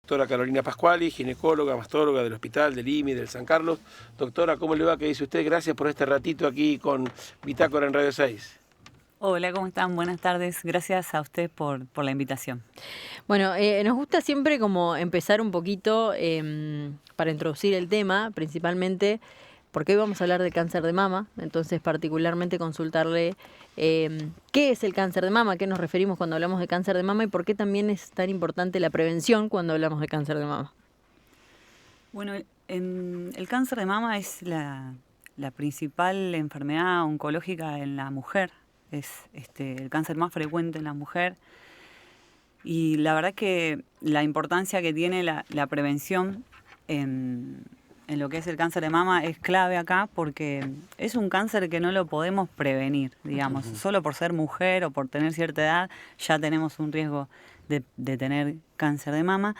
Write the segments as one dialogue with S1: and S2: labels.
S1: doctora Carolina Pascuali, ginecóloga, mastóloga del Hospital del IMI del San Carlos. Doctora, ¿cómo le va? ¿Qué dice usted? Gracias por este ratito aquí con Bitácora en Radio 6.
S2: Hola, ¿cómo están? Buenas tardes. Gracias a usted por la invitación.
S3: Bueno, nos gusta siempre como empezar un poquito para introducir el tema, principalmente porque hoy vamos a hablar de cáncer de mama, entonces particularmente consultarle qué es el cáncer de mama, a qué nos referimos cuando hablamos de cáncer de mama y por qué también es tan importante la prevención cuando hablamos de cáncer de mama.
S2: Bueno, el cáncer de mama es la principal enfermedad oncológica en la mujer, es el cáncer más frecuente en la mujer y la verdad que la importancia que tiene la prevención en lo que es el cáncer de mama es clave acá porque es un cáncer que no lo podemos prevenir, digamos. Solo por ser mujer o por tener cierta edad ya tenemos un riesgo de tener cáncer de mama,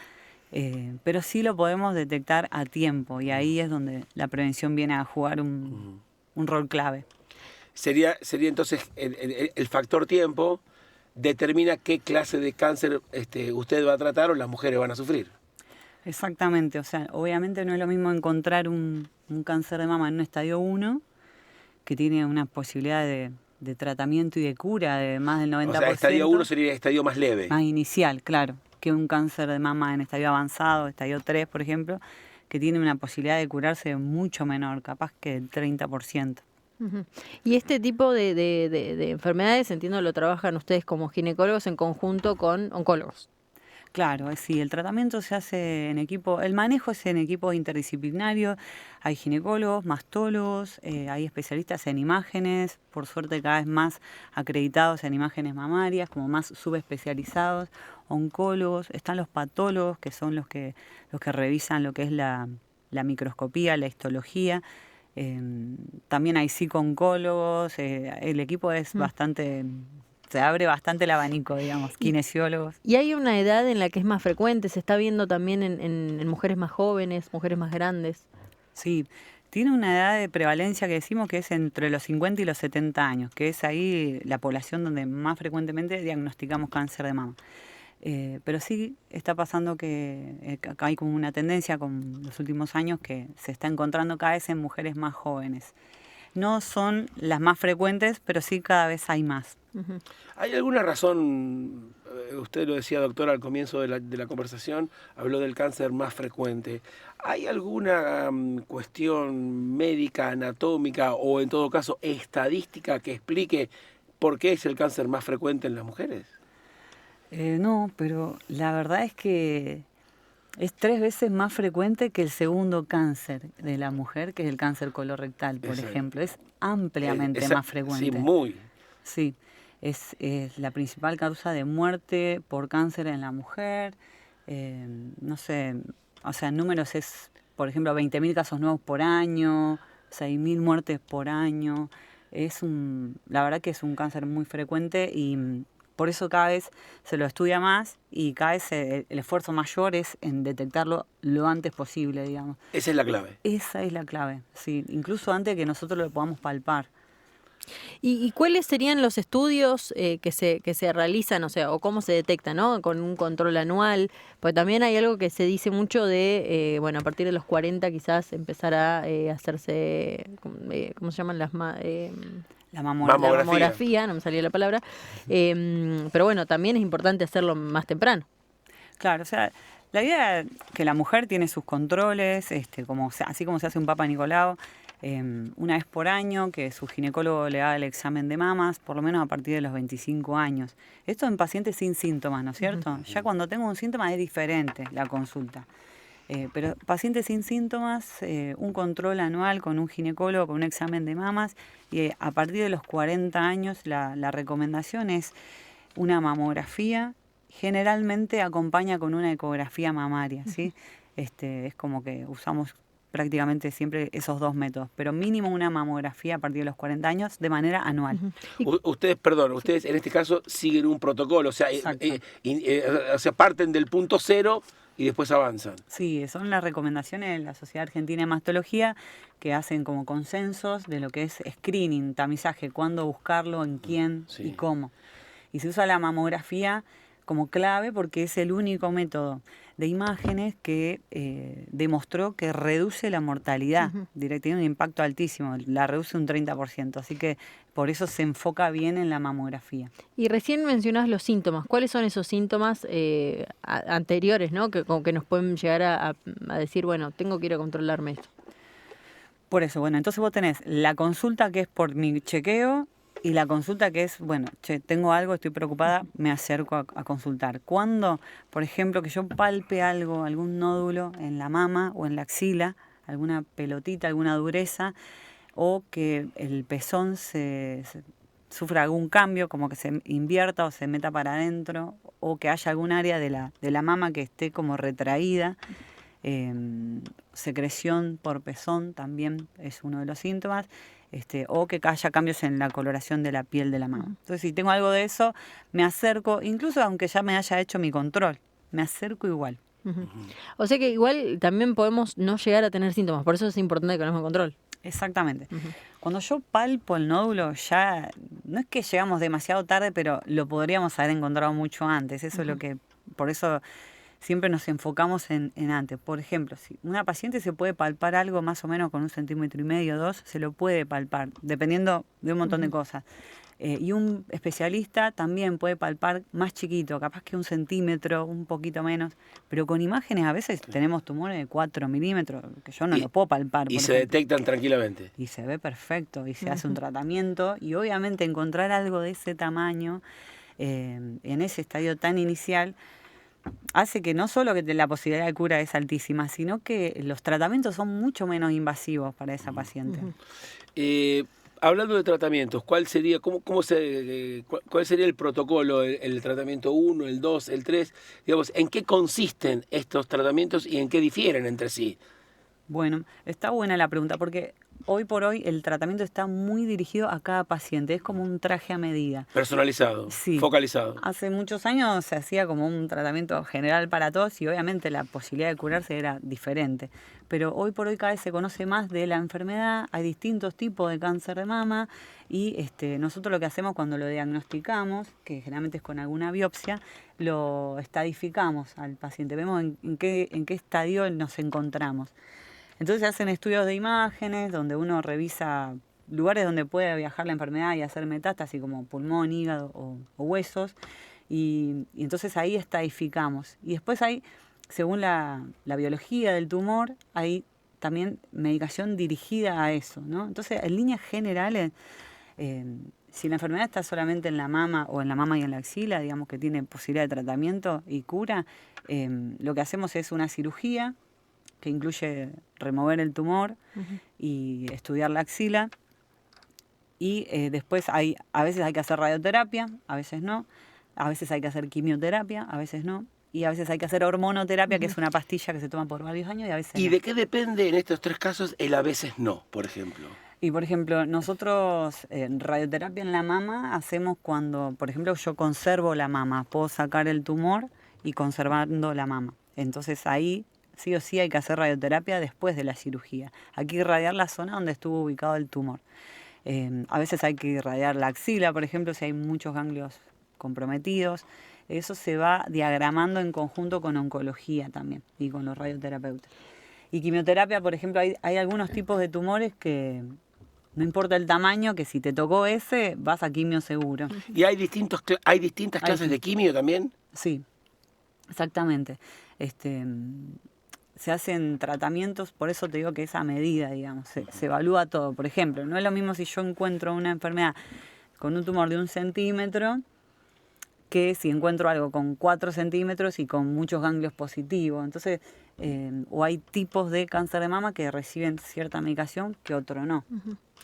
S2: pero sí lo podemos detectar a tiempo y ahí es donde la prevención viene a jugar un rol clave.
S1: Sería entonces el factor tiempo determina qué clase de cáncer usted va a tratar o las mujeres van a sufrir.
S2: Exactamente, o sea, obviamente no es lo mismo encontrar un cáncer de mama en un estadio 1, que tiene una posibilidad de tratamiento y de cura de más del 90%.
S1: O sea, estadio 1 sería el estadio más leve.
S2: Más inicial, claro, que un cáncer de mama en estadio avanzado, estadio 3, por ejemplo, que tiene una posibilidad de curarse mucho menor, capaz que el 30%.
S3: Uh-huh. Y este tipo de enfermedades, entiendo, lo trabajan ustedes como ginecólogos en conjunto con oncólogos.
S2: Claro, sí, el tratamiento se hace en equipo, el manejo es en equipo interdisciplinario, hay ginecólogos, mastólogos, hay especialistas en imágenes, por suerte cada vez más acreditados en imágenes mamarias, como más subespecializados, oncólogos, están los patólogos, que son los que revisan lo que es la microscopía, la histología, también hay psico-oncólogos, el equipo es bastante... Se abre bastante el abanico, digamos, kinesiólogos.
S3: ¿Y hay una edad en la que es más frecuente? ¿Se está viendo también en mujeres más jóvenes, mujeres más grandes?
S2: Sí, tiene una edad de prevalencia que decimos que es entre los 50 y los 70 años, que es ahí la población donde más frecuentemente diagnosticamos cáncer de mama. Pero sí está pasando que acá hay como una tendencia con los últimos años que se está encontrando cada vez en mujeres más jóvenes. No son las más frecuentes, pero sí cada vez hay más.
S3: Uh-huh.
S1: ¿Hay alguna razón, usted lo decía, doctora, al comienzo de la conversación, habló del cáncer más frecuente? ¿Hay alguna cuestión médica, anatómica o en todo caso estadística que explique por qué es el cáncer más frecuente en las mujeres?
S2: No, pero la verdad es que es 3 veces más frecuente que el segundo cáncer de la mujer, que es el cáncer colorectal, por ejemplo. Es ampliamente más frecuente.
S1: Sí, muy.
S2: Sí, es la principal causa de muerte por cáncer en la mujer. No sé, o sea, en números es, por ejemplo, 20.000 casos nuevos por año, 6.000 muertes por año. La verdad que es un cáncer muy frecuente y por eso cada vez se lo estudia más y cada vez el esfuerzo mayor es en detectarlo lo antes posible, digamos.
S1: Esa es la clave.
S2: Esa es la clave, sí, incluso antes de que nosotros lo podamos palpar.
S3: ¿Y cuáles serían los estudios que se realizan, o sea, o cómo se detecta, ¿no? Con un control anual, porque también hay algo que se dice mucho de, bueno, a partir de los 40 quizás empezar a hacerse, ¿cómo se llaman las
S2: La
S3: mamografía, no me salía la palabra, pero bueno, también es importante hacerlo más temprano.
S2: Claro, o sea, la idea es que la mujer tiene sus controles, así como se hace un Papa Nicolau, una vez por año, que su ginecólogo le haga el examen de mamas, por lo menos a partir de los 25 años. Esto en pacientes sin síntomas, ¿no es cierto? Uh-huh. Ya cuando tengo un síntoma es diferente la consulta. Pero pacientes sin síntomas, un control anual con un ginecólogo, con un examen de mamas, y a partir de los 40 años la recomendación es una mamografía, generalmente acompaña con una ecografía mamaria, ¿sí? Es como que usamos prácticamente siempre esos 2 métodos, pero mínimo una mamografía a partir de los 40 años de manera anual.
S1: Ustedes en este caso siguen un protocolo, o sea, parten del punto cero y después avanzan.
S2: Sí, son las recomendaciones de la Sociedad Argentina de Mastología que hacen como consensos de lo que es screening, tamizaje, cuándo buscarlo, en quién y cómo. Y se usa la mamografía como clave porque es el único método de imágenes que demostró que reduce la mortalidad. Tiene un impacto altísimo, la reduce un 30%, así que por eso se enfoca bien en la mamografía.
S3: Y recién mencionás los síntomas. ¿Cuáles son esos síntomas anteriores, ¿no? Que, como que nos pueden llegar a decir, bueno, tengo que ir a controlarme esto?
S2: Por eso, bueno, entonces vos tenés la consulta que es por mi chequeo y la consulta que es, bueno, che, tengo algo, estoy preocupada, me acerco a consultar. Cuando, por ejemplo, que yo palpe algo, algún nódulo en la mama o en la axila, alguna pelotita, alguna dureza, o que el pezón sufra algún cambio, como que se invierta o se meta para adentro, o que haya algún área de la mama que esté como retraída. Secreción por pezón también es uno de los síntomas, o que haya cambios en la coloración de la piel de la mama. Entonces, si tengo algo de eso, me acerco, incluso aunque ya me haya hecho mi control, me acerco igual.
S3: O sea que igual también podemos no llegar a tener síntomas, por eso es importante que hagamos control.
S2: Exactamente. Cuando yo palpo el nódulo, ya no es que llegamos demasiado tarde, pero lo podríamos haber encontrado mucho antes. Eso es lo que, por eso siempre nos enfocamos en antes. Por ejemplo, si una paciente se puede palpar algo más o menos con 1,5 centímetros, 2, se lo puede palpar, dependiendo de un montón de cosas. Y un especialista también puede palpar más chiquito, capaz que 1 centímetro, un poquito menos, pero con imágenes a veces tenemos tumores de 4 milímetros, que yo no lo puedo palpar.
S1: Y se detectan tranquilamente.
S2: Y se ve perfecto, y se hace un tratamiento, y obviamente encontrar algo de ese tamaño, en ese estadio tan inicial, hace que no solo que la posibilidad de cura es altísima, sino que los tratamientos son mucho menos invasivos para esa paciente.
S1: Hablando de tratamientos, ¿cuál sería, cuál sería el protocolo, el tratamiento 1, el 2, el 3? Digamos, ¿en qué consisten estos tratamientos y en qué difieren entre sí?
S2: Bueno, está buena la pregunta porque hoy por hoy el tratamiento está muy dirigido a cada paciente, es como un traje a medida.
S1: Personalizado,
S2: sí.
S1: Focalizado.
S2: Hace muchos años se hacía como un tratamiento general para todos y obviamente la posibilidad de curarse era diferente. Pero hoy por hoy cada vez se conoce más de la enfermedad, hay distintos tipos de cáncer de mama y nosotros lo que hacemos cuando lo diagnosticamos, que generalmente es con alguna biopsia, lo estadificamos al paciente, vemos en qué estadio nos encontramos. Entonces se hacen estudios de imágenes donde uno revisa lugares donde puede viajar la enfermedad y hacer metástasis como pulmón, hígado o huesos. Y entonces ahí estadificamos. Y después hay, según la biología del tumor, hay también medicación dirigida a eso, ¿no? Entonces, en líneas generales, si la enfermedad está solamente en la mama o en la mama y en la axila, digamos que tiene posibilidad de tratamiento y cura, lo que hacemos es una cirugía que incluye remover el tumor y estudiar la axila. Y después a veces hay que hacer radioterapia, a veces no. A veces hay que hacer quimioterapia, a veces no. Y a veces hay que hacer hormonoterapia, que es una pastilla que se toma por varios años y a veces
S1: ¿Y
S2: no.
S1: de qué depende en estos 3 casos el a veces no, por ejemplo?
S2: Y por ejemplo, nosotros radioterapia en la mama hacemos cuando, por ejemplo, yo conservo la mama. Puedo sacar el tumor y conservando la mama. Entonces ahí sí o sí hay que hacer radioterapia después de la cirugía. Hay que irradiar la zona donde estuvo ubicado el tumor. A veces hay que irradiar la axila, por ejemplo, si hay muchos ganglios comprometidos. Eso se va diagramando en conjunto con oncología también y con los radioterapeutas. Y quimioterapia, por ejemplo, hay algunos tipos de tumores que no importa el tamaño, que si te tocó ese, vas a quimio seguro.
S1: ¿Y hay distintas clases de quimio también?
S2: Sí, exactamente. Se hacen tratamientos, por eso te digo que es a medida, digamos, se evalúa todo. Por ejemplo, no es lo mismo si yo encuentro una enfermedad con un tumor de 1 centímetro que si encuentro algo con 4 centímetros y con muchos ganglios positivos. Entonces, o hay tipos de cáncer de mama que reciben cierta medicación que otro no.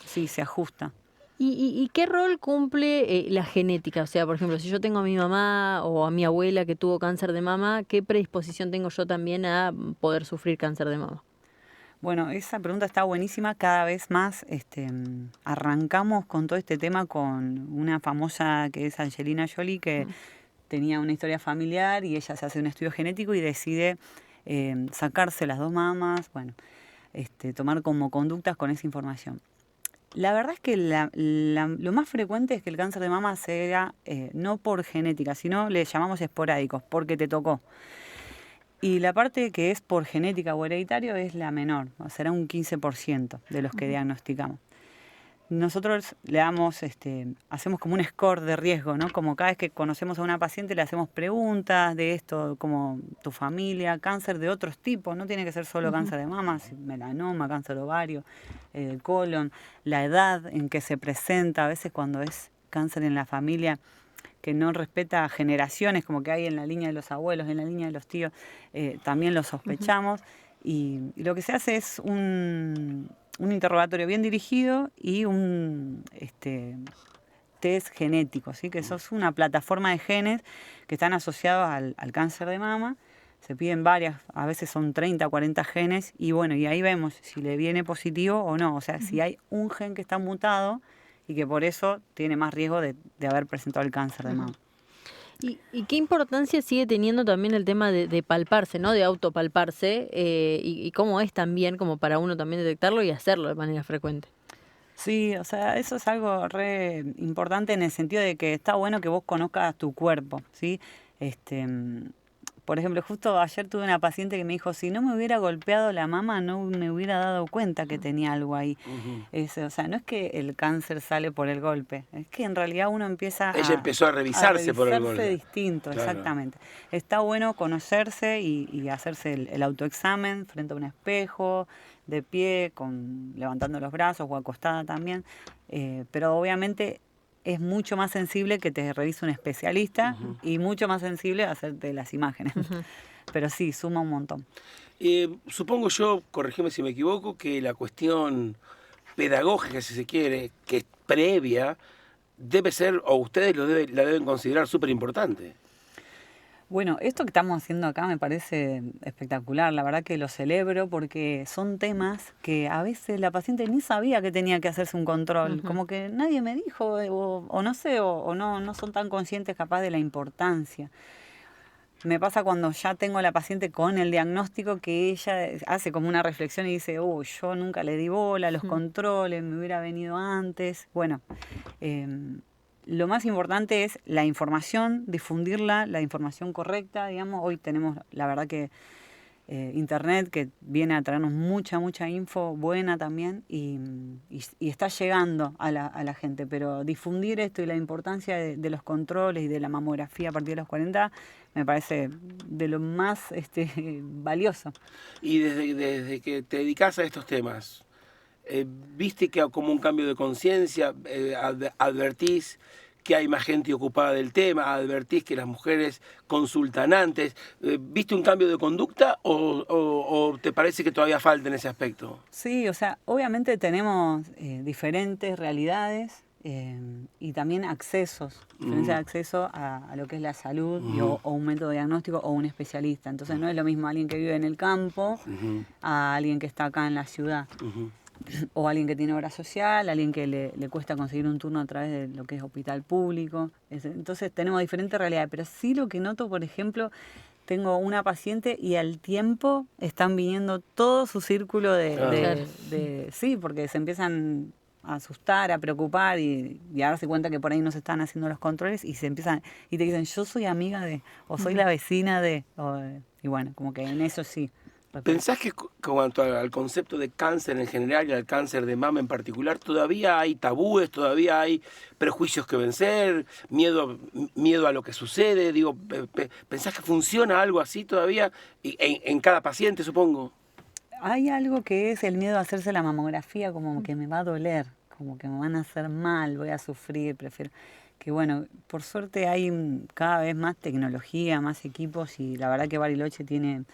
S2: Sí, se ajusta.
S3: ¿Y qué rol cumple la genética? O sea, por ejemplo, si yo tengo a mi mamá o a mi abuela que tuvo cáncer de mama, ¿qué predisposición tengo yo también a poder sufrir cáncer de mama?
S2: Bueno, esa pregunta está buenísima. Cada vez más arrancamos con todo este tema con una famosa que es Angelina Jolie, que tenía una historia familiar y ella se hace un estudio genético y decide sacarse las 2 mamas, bueno, tomar como conductas con esa información. La verdad es que lo más frecuente es que el cáncer de mama sea no por genética, sino le llamamos esporádicos, porque te tocó. Y la parte que es por genética o hereditario es la menor, será un 15% de los que diagnosticamos. Nosotros le damos, hacemos como un score de riesgo, ¿no? Como cada vez que conocemos a una paciente le hacemos preguntas de esto, como tu familia, cáncer de otros tipos, no tiene que ser solo cáncer de mama, melanoma, cáncer de ovario, colon, la edad en que se presenta, a veces cuando es cáncer en la familia que no respeta generaciones, como que hay en la línea de los abuelos, en la línea de los tíos, también lo sospechamos. Y lo que se hace es un interrogatorio bien dirigido y un test genético, ¿sí? Que eso es una plataforma de genes que están asociados al cáncer de mama. Se piden varias, a veces son 30 o 40 genes, y bueno, y ahí vemos si le viene positivo o no. O sea, si hay un gen que está mutado y que por eso tiene más riesgo de haber presentado el cáncer de mama.
S3: ¿Y qué importancia sigue teniendo también el tema de palparse, ¿no? De autopalparse, y cómo es también como para uno también detectarlo y hacerlo de manera frecuente?
S2: Sí, o sea, eso es algo re importante en el sentido de que está bueno que vos conozcas tu cuerpo, ¿sí? Por ejemplo, justo ayer tuve una paciente que me dijo, si no me hubiera golpeado la mama, no me hubiera dado cuenta que tenía algo ahí. O sea, no es que el cáncer sale por el golpe, es que en realidad uno empieza
S1: Ella empezó a revisarse por el golpe.
S2: Distinto,
S1: Claro.
S2: exactamente. Está bueno conocerse y hacerse el autoexamen frente a un espejo, de pie, levantando los brazos o acostada también, pero obviamente es mucho más sensible que te revise un especialista y mucho más sensible a hacerte las imágenes. Pero sí, suma un montón.
S1: Supongo yo, corregime si me equivoco, que la cuestión pedagógica, si se quiere, que es previa, debe ser, o ustedes la deben considerar súper importante.
S2: Bueno, esto que estamos haciendo acá me parece espectacular, la verdad que lo celebro porque son temas que a veces la paciente ni sabía que tenía que hacerse un control, como que nadie me dijo, o no sé, o no son tan conscientes capaz de la importancia. Me pasa cuando ya tengo a la paciente con el diagnóstico que ella hace como una reflexión y dice, yo nunca le di bola a los controles, me hubiera venido antes. Bueno, lo más importante es la información, difundirla, la información correcta, digamos. Hoy tenemos, la verdad que Internet, que viene a traernos mucha info buena también y está llegando a la gente. Pero difundir esto y la importancia de los controles y de la mamografía a partir de los 40 me parece de lo más valioso.
S1: Y desde que te dedicas a estos temas, ¿viste que como un cambio de conciencia? ¿Advertís que hay más gente ocupada del tema? ¿Advertís que las mujeres consultan antes? ¿Viste un cambio de conducta o te parece que todavía falta en ese aspecto?
S2: Sí, o sea, obviamente tenemos diferentes realidades y también diferencia de acceso a lo que es la salud o un método diagnóstico o un especialista. Entonces no es lo mismo alguien que vive en el campo a alguien que está acá en la ciudad. O alguien que tiene obra social, alguien que le cuesta conseguir un turno a través de lo que es hospital público. Entonces tenemos diferentes realidades, pero sí lo que noto, por ejemplo, tengo una paciente y al tiempo están viniendo todo su círculo sí, porque se empiezan a asustar, a preocupar y a darse cuenta que por ahí no se están haciendo los controles y te dicen, yo soy amiga de, o soy la vecina de, y bueno, como que en eso sí.
S1: ¿Pensás que cuanto al concepto de cáncer en general y al cáncer de mama en particular, todavía hay tabúes, todavía hay prejuicios que vencer, miedo a lo que sucede? Digo, ¿pensás que funciona algo así todavía en cada paciente, supongo?
S2: Hay algo que es el miedo a hacerse la mamografía, como que me va a doler, como que me van a hacer mal, voy a sufrir, prefiero... Que bueno, por suerte hay cada vez más tecnología, más equipos y la verdad que Bariloche tiene...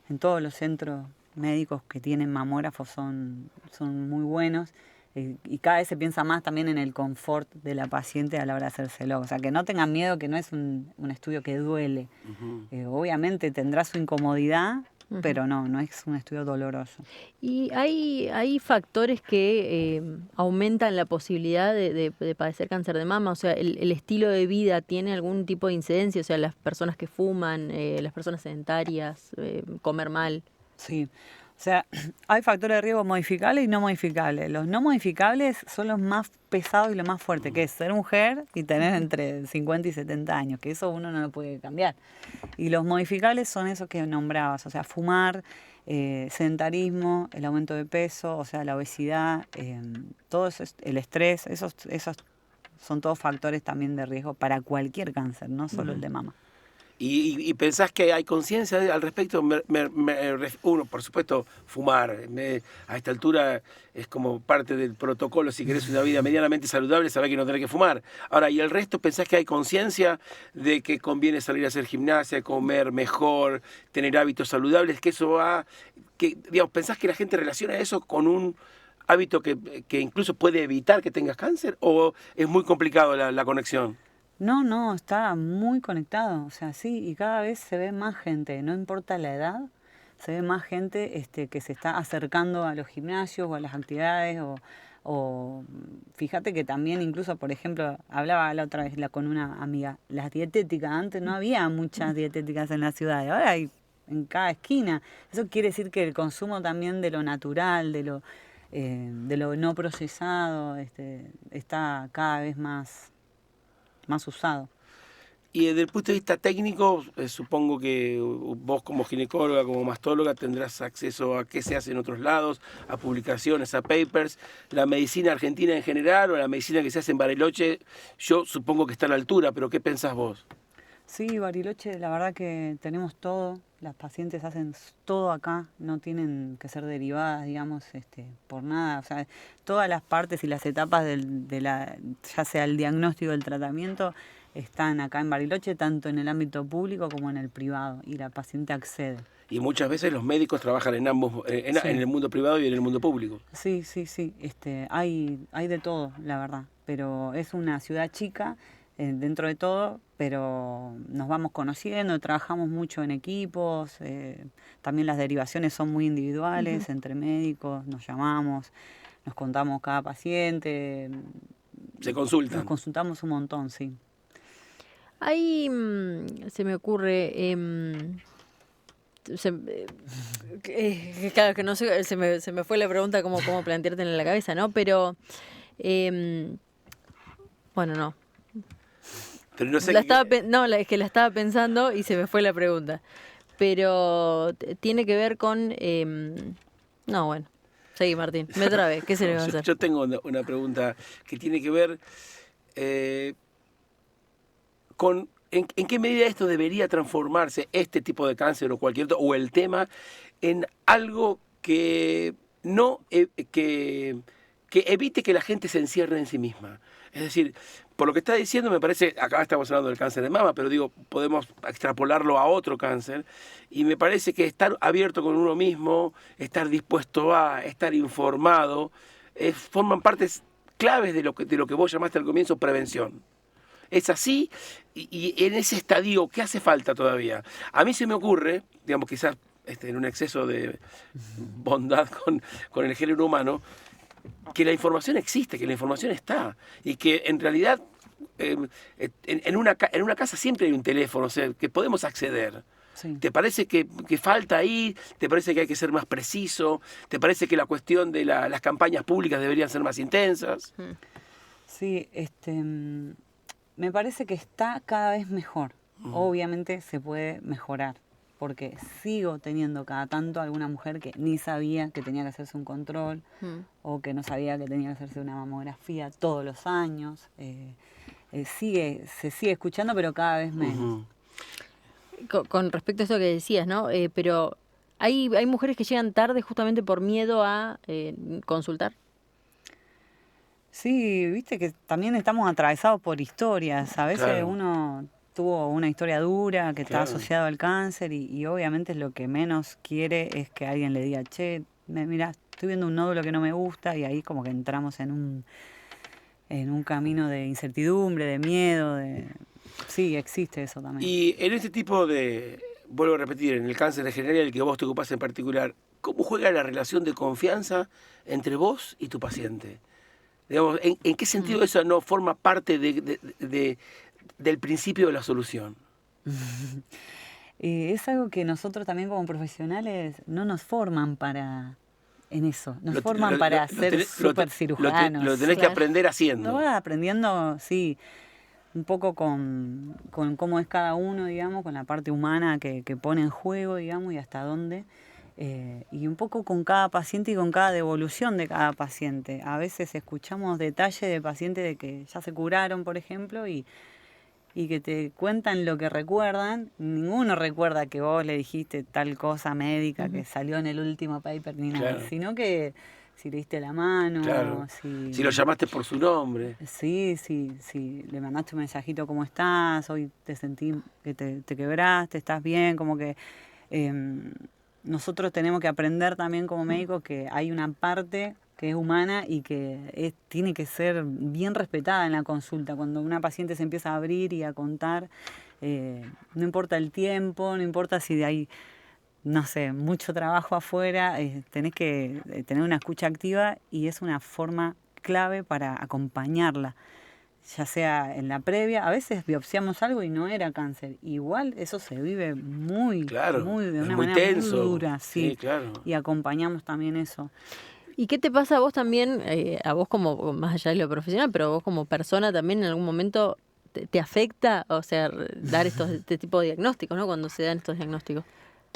S2: En todos los centros médicos que tienen mamógrafos son muy buenos y cada vez se piensa más también en el confort de la paciente a la hora de hacérselo. O sea, que no tengan miedo, que no es un estudio que duele. Obviamente tendrá su incomodidad, pero no es un estudio doloroso.
S3: ¿Y hay factores que aumentan la posibilidad de padecer cáncer de mama? O sea, ¿el estilo de vida tiene algún tipo de incidencia? O sea, las personas que fuman, las personas sedentarias, comer mal.
S2: Sí, O sea, hay factores de riesgo modificables y no modificables. Los no modificables son los más pesados y los más fuertes, que es ser mujer y tener entre 50 y 70 años, que eso uno no lo puede cambiar. Y los modificables son esos que nombrabas, o sea, fumar, sedentarismo, el aumento de peso, o sea, la obesidad, todo eso, el estrés, esos son todos factores también de riesgo para cualquier cáncer, no solo el de mama.
S1: ¿Y pensás que hay conciencia al respecto? Uno, por supuesto, fumar. A esta altura es como parte del protocolo. Si querés una vida medianamente saludable, sabés que no tenés que fumar. Ahora, ¿y el resto pensás que hay conciencia de que conviene salir a hacer gimnasia, comer mejor, tener hábitos saludables? Que eso va... digamos, ¿pensás que la gente relaciona eso con un hábito que incluso puede evitar que tengas cáncer? ¿O es muy complicado la conexión?
S2: No, está muy conectado, o sea, sí, y cada vez se ve más gente, no importa la edad, se ve más gente que se está acercando a los gimnasios o a las actividades, o fíjate que también incluso, por ejemplo, hablaba la otra vez con una amiga, las dietéticas, antes no había muchas dietéticas en la ciudad, ahora hay en cada esquina, eso quiere decir que el consumo también de lo natural, de lo no procesado, está cada vez más usado.
S1: Y desde el punto de vista técnico, supongo que vos como ginecóloga, como mastóloga, tendrás acceso a qué se hace en otros lados, a publicaciones, a papers. La medicina argentina en general o la medicina que se hace en Bariloche, yo supongo que está a la altura, pero ¿qué pensás vos?
S2: Sí, Bariloche, la verdad que tenemos todo, las pacientes hacen todo acá, no tienen que ser derivadas, digamos, por nada. O sea, todas las partes y las etapas ya sea el diagnóstico o el tratamiento, están acá en Bariloche, tanto en el ámbito público como en el privado, y la paciente accede.
S1: Y muchas veces los médicos trabajan en ambos, en el mundo privado y en el mundo público.
S2: Sí, hay de todo, la verdad, pero es una ciudad chica, dentro de todo, pero nos vamos conociendo, trabajamos mucho en equipos, también las derivaciones son muy individuales, entre médicos, nos llamamos, nos contamos cada paciente.
S1: Se consultan.
S2: Nos consultamos un montón, sí.
S3: Ahí se me ocurre, claro que no sé, se me fue la pregunta cómo plantearte en la cabeza, ¿no? Pero, bueno, no.
S1: Pero no sé
S3: es que la estaba pensando y se me fue la pregunta. Pero tiene que ver con... no, bueno. Seguí, Martín. Me trabé. ¿Qué se le va a hacer?
S1: Yo tengo una pregunta que tiene que ver con en qué medida esto debería transformarse, este tipo de cáncer o cualquier otro, o el tema, en algo que no que evite que la gente se encierre en sí misma. Es decir, por lo que está diciendo, me parece, acá estamos hablando del cáncer de mama, pero digo, podemos extrapolarlo a otro cáncer, y me parece que estar abierto con uno mismo, estar dispuesto a, estar informado, forman partes claves de lo que vos llamaste al comienzo prevención. Es así, y en ese estadio, ¿qué hace falta todavía? A mí se me ocurre, digamos, quizás en un exceso de bondad con el género humano, que la información existe, que la información está, y que en realidad en una casa siempre hay un teléfono, o sea, que podemos acceder. Sí. ¿Te parece que falta ahí? ¿Te parece que hay que ser más preciso? ¿Te parece que la cuestión de las campañas públicas deberían ser más intensas?
S2: Sí, me parece que está cada vez mejor. Obviamente se puede mejorar, porque sigo teniendo cada tanto alguna mujer que ni sabía que tenía que hacerse un control o que no sabía que tenía que hacerse una mamografía todos los años. Se sigue escuchando, pero cada vez menos.
S3: Con respecto a eso que decías, ¿no? Pero hay mujeres que llegan tarde justamente por miedo a consultar.
S2: Sí, viste que también estamos atravesados por historias. A veces claro. Uno tuvo una historia dura que está asociada al cáncer y obviamente lo que menos quiere es que alguien le diga, che, mira, estoy viendo un nódulo que no me gusta, y ahí como que entramos en un camino de incertidumbre, de miedo, sí, existe eso también.
S1: Y en este tipo de, vuelvo a repetir, en el cáncer en general, el que vos te ocupás en particular, ¿cómo juega la relación de confianza entre vos y tu paciente? Digamos, ¿en qué sentido eso no forma parte del principio de la solución?
S2: Es algo que nosotros también como profesionales no nos forman en eso, nos forman para ser súper cirujanos.
S1: Lo tenés que aprender haciendo.
S2: Lo vas aprendiendo, sí, un poco con cómo es cada uno, digamos, con la parte humana que pone en juego, digamos, y hasta dónde. Y un poco con cada paciente y con cada devolución de cada paciente. A veces escuchamos detalles de pacientes de que ya se curaron, por ejemplo, y que te cuentan lo que recuerdan. Ninguno recuerda que vos le dijiste tal cosa médica que salió en el último paper ni nada, sino que si le diste la mano,
S1: si lo llamaste por su nombre.
S2: Sí, le mandaste un mensajito, ¿cómo estás? Hoy te sentí que te quebraste, estás bien, como que nosotros tenemos que aprender también como médicos que hay una parte que es humana y que tiene que ser bien respetada en la consulta. Cuando una paciente se empieza a abrir y a contar, no importa el tiempo, no importa si hay, no sé, mucho trabajo afuera, tenés que tener una escucha activa y es una forma clave para acompañarla, ya sea en la previa. A veces biopsiamos algo y no era cáncer. Igual eso se vive de una manera
S1: tenso.
S2: Muy dura, sí.
S1: Claro.
S2: Y acompañamos también eso.
S3: ¿Y qué te pasa a vos también, a vos como, más allá de lo profesional, pero vos como persona también en algún momento te afecta, o sea, dar este tipo de diagnósticos, ¿no? Cuando se dan estos diagnósticos.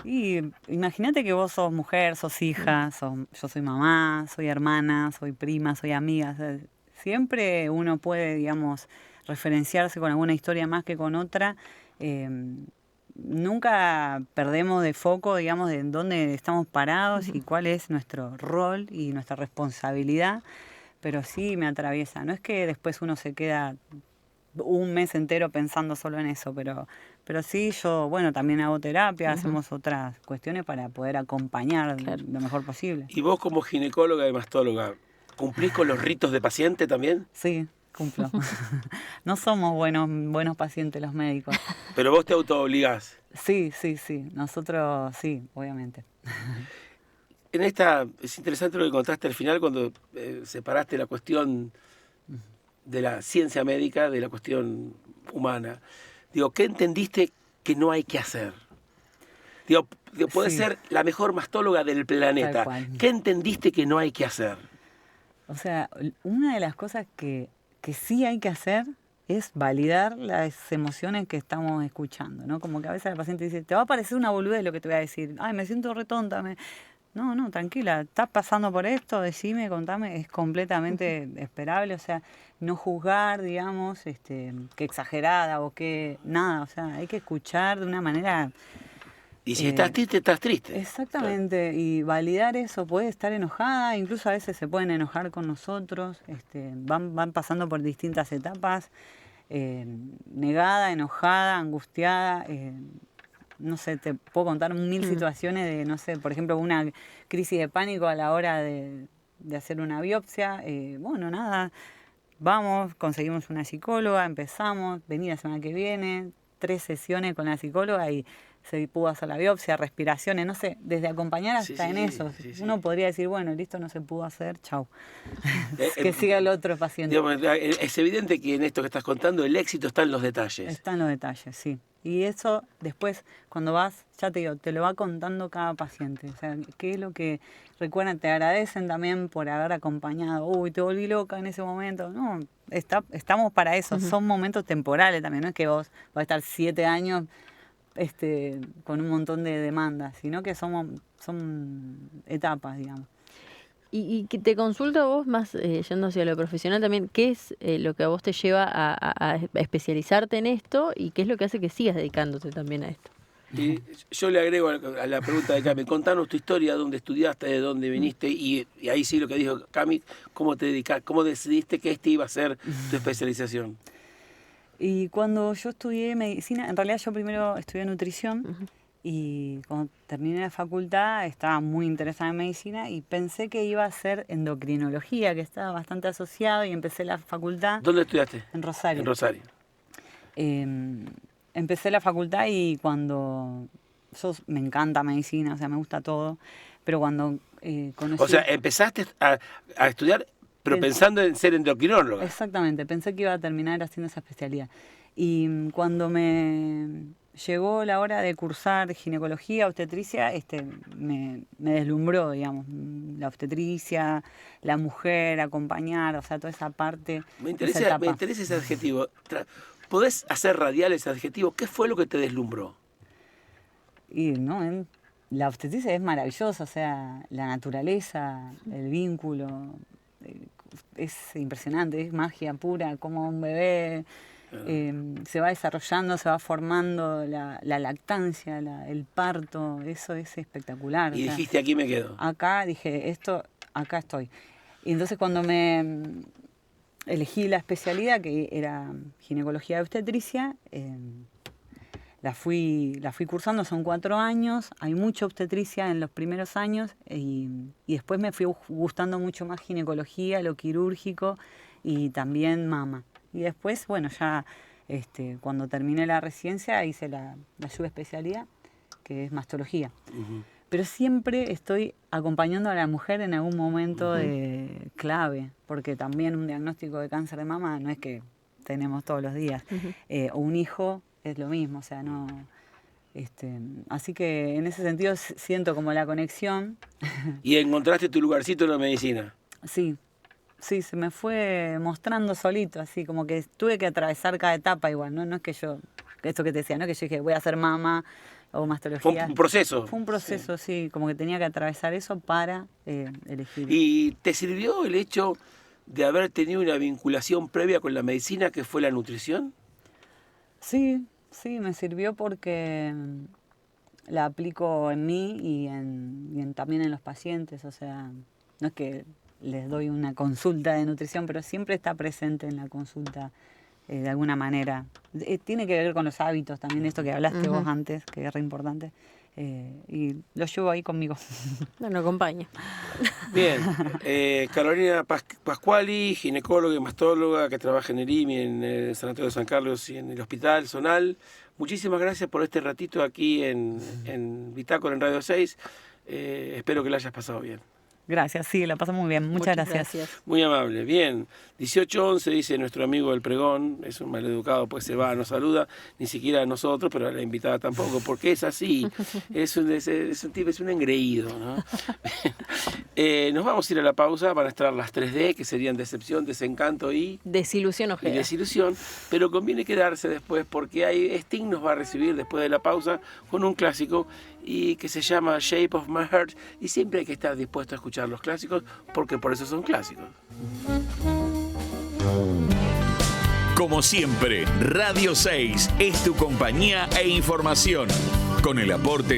S2: Y imagínate que vos sos mujer, sos hija, yo soy mamá, soy hermana, soy prima, soy amiga. O sea, siempre uno puede, digamos, referenciarse con alguna historia más que con otra. Nunca perdemos de foco, digamos, de en dónde estamos parados y cuál es nuestro rol y nuestra responsabilidad, pero sí me atraviesa. No es que después uno se queda un mes entero pensando solo en eso, pero sí yo, bueno, también hago terapia, hacemos otras cuestiones para poder acompañar lo mejor posible.
S1: ¿Y vos como ginecóloga y mastóloga, cumplís con los ritos de paciente también?
S2: Sí. Cumplo. No somos buenos pacientes los médicos.
S1: Pero vos te autoobligás.
S2: Sí. Nosotros sí, obviamente.
S1: Es interesante lo que contaste al final cuando separaste la cuestión de la ciencia médica de la cuestión humana. Digo, ¿qué entendiste que no hay que hacer? Digo, podés ser la mejor mastóloga del planeta. ¿Qué entendiste que no hay que hacer?
S2: O sea, una de las cosas que sí hay que hacer es validar las emociones que estamos escuchando, ¿no? Como que a veces el paciente dice, te va a parecer una boludez lo que te voy a decir. Ay, me siento re tonta. No, tranquila, estás pasando por esto, decime, contame, es completamente esperable, o sea, no juzgar, digamos, que exagerada o que nada, o sea, hay que escuchar de una manera...
S1: Y si estás triste, estás triste.
S2: Exactamente, y validar eso, puede estar enojada, incluso a veces se pueden enojar con nosotros, van pasando por distintas etapas, negada, enojada, angustiada, no sé, te puedo contar 1000 situaciones de, no sé, por ejemplo, una crisis de pánico a la hora de hacer una biopsia, bueno, nada, vamos, conseguimos una psicóloga, empezamos, vení la semana que viene, 3 sesiones con la psicóloga y se pudo hacer la biopsia, respiraciones, no sé, desde acompañar hasta en eso. Uno podría decir, bueno, listo, no se pudo hacer, chau. Que siga el otro paciente.
S1: Digamos, es evidente que en esto que estás contando el éxito está en los detalles.
S2: Está en los detalles, sí. Y eso después, cuando vas, ya te digo, te lo va contando cada paciente. O sea, qué es lo que recuerdan, te agradecen también por haber acompañado. Uy, te volví loca en ese momento. No, estamos para eso. Son momentos temporales también. No es que vos vas a estar 7 años con un montón de demandas, sino que son etapas, digamos.
S3: Y que te consulto a vos, más yendo hacia lo profesional también, ¿qué es lo que a vos te lleva a especializarte en esto y qué es lo que hace que sigas dedicándote también a esto?
S1: Y yo le agrego a la pregunta de Cami, contanos tu historia, dónde estudiaste, de dónde viniste, y ahí sí lo que dijo Cami, cómo te dedicás, cómo decidiste que iba a ser tu especialización.
S2: Y cuando yo estudié medicina, en realidad yo primero estudié nutrición y cuando terminé la facultad estaba muy interesada en medicina y pensé que iba a ser endocrinología, que estaba bastante asociado, y empecé la facultad.
S1: ¿Dónde estudiaste?
S2: En Rosario.
S1: En Rosario.
S2: Empecé la facultad y cuando... me encanta medicina, o sea, me gusta todo, pero cuando conocí...
S1: O sea, empezaste a estudiar... Pero pensando en ser endocrinóloga.
S2: Exactamente, pensé que iba a terminar haciendo esa especialidad. Y cuando llegó la hora de cursar ginecología, obstetricia, me deslumbró, digamos, la obstetricia, la mujer, acompañar, o sea, toda esa parte.
S1: Me
S2: esa etapa.
S1: interesa ese adjetivo. ¿Podés hacer radial ese adjetivo? ¿Qué fue lo que te deslumbró?
S2: Y no, la obstetricia es maravillosa, o sea, la naturaleza, el vínculo, es impresionante, es magia pura, como un bebé se va desarrollando, se va formando, la lactancia, el parto, eso es espectacular.
S1: Y dijiste, aquí me quedo.
S2: Acá dije, acá estoy. Y entonces cuando me elegí la especialidad, que era ginecología de obstetricia, la fui cursando, son 4 años, hay mucha obstetricia en los primeros años y después me fui gustando mucho más ginecología, lo quirúrgico y también mama. Y después, bueno, ya cuando terminé la residencia hice la subespecialidad, que es mastología.
S1: Uh-huh.
S2: Pero siempre estoy acompañando a la mujer en algún momento clave, porque también un diagnóstico de cáncer de mama no es que tenemos todos los días, o un hijo es lo mismo, o sea, no... así que en ese sentido siento como la conexión.
S1: ¿Y encontraste tu lugarcito en la medicina?
S2: Sí, se me fue mostrando solito, así como que tuve que atravesar cada etapa igual, no es que yo, esto que te decía, no es que yo dije voy a hacer mama o mastología.
S1: Fue un proceso.
S2: Fue un proceso, sí, como que tenía que atravesar eso para elegir.
S1: ¿Y te sirvió el hecho de haber tenido una vinculación previa con la medicina que fue la nutrición?
S2: Sí, me sirvió porque la aplico en mí y también en los pacientes, o sea, no es que les doy una consulta de nutrición, pero siempre está presente en la consulta de alguna manera. Tiene que ver con los hábitos también, esto que hablaste vos antes, que es re importante, y lo llevo ahí conmigo.
S3: Bueno, acompaña.
S1: Bien, Carolina Pascuali, ginecóloga y mastóloga que trabaja en el IMI, en el Sanatorio de San Carlos y en el Hospital Zonal. Muchísimas gracias por este ratito aquí en Bitácora, en Radio 6. Espero que la hayas pasado bien.
S2: Gracias, sí, la pasamos muy bien. Muchas gracias.
S1: Muy amable. Bien, 18:11 dice nuestro amigo El Pregón, es un maleducado, pues se va, no saluda, ni siquiera a nosotros, pero a la invitada tampoco, porque es así, es un tipo, es un engreído, ¿no? Nos vamos a ir a la pausa, van a estar las 3D, que serían decepción, desencanto y...
S3: Desilusión Ojeda.
S1: Y desilusión, pero conviene quedarse después, porque Sting nos va a recibir después de la pausa con un clásico y que se llama Shape of My Heart, y siempre hay que estar dispuesto a escuchar los clásicos porque por eso son clásicos.
S4: Como siempre, Radio 6 es tu compañía e información, con el aporte